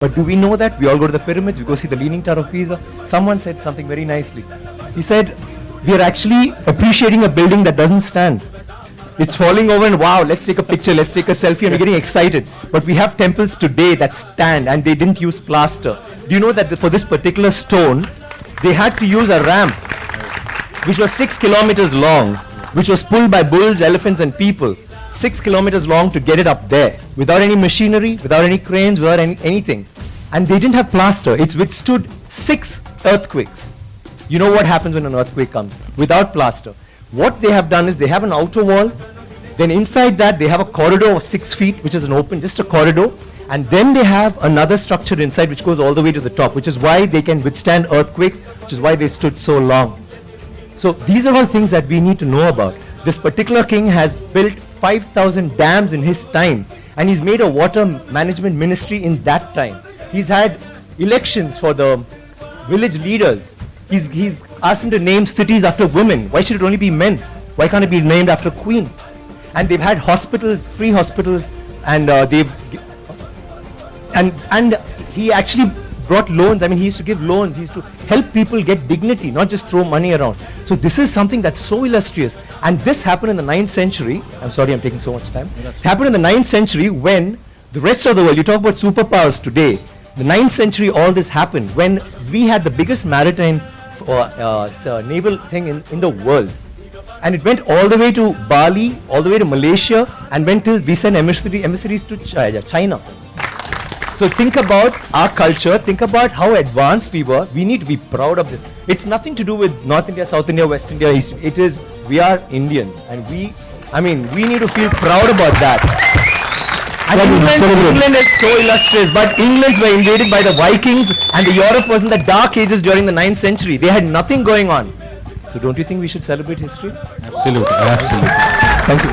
But do we know that? We all go to the pyramids, we go see the Leaning Tower of Pisa. Someone said something very nicely. He said, we are actually appreciating a building that doesn't stand. It's falling over and wow, let's take a picture, let's take a selfie, and we're getting excited. But we have temples today that stand and they didn't use plaster. Do you know that for this particular stone, they had to use a ramp which was 6 kilometers long, which was pulled by bulls, elephants and people. 6 kilometers long to get it up there, without any machinery, without any cranes, without anything. And they didn't have plaster. It's withstood 6 earthquakes. You know what happens when an earthquake comes? Without plaster. What they have done is they have an outer wall, then inside that they have a corridor of 6 feet, which is an open, just a corridor, and then they have another structure inside which goes all the way to the top, which is why they can withstand earthquakes, which is why they stood so long. So these are all things that we need to know about. This particular king has built 5,000 dams in his time, and he's made a water management ministry in that time. He's had elections for the village leaders. He's asked them to name cities after women. Why should it only be men? Why can't it be named after queen? And they've had hospitals, free hospitals, and and he actually brought loans. I mean, he used to give loans. He used to help people get dignity, not just throw money around. So this is something that's so illustrious. And this happened in the 9th century. I'm sorry, I'm taking so much time. It happened in the 9th century when the rest of the world, you talk about superpowers today, the 9th century all this happened when we had the biggest maritime naval thing in the world. And it went all the way to Bali, all the way to Malaysia, and went till we sent emissaries to China. So think about our culture, think about how advanced we were. We need to be proud of this. It's nothing to do with North India, South India, West India, East. It is, we are Indians, and we need to feel proud about that. And England is so illustrious, but Englands were invaded by the Vikings, and the Europe was in the dark ages during the 9th century. They had nothing going on. So don't you think we should celebrate history? Absolutely, absolutely. Thank you.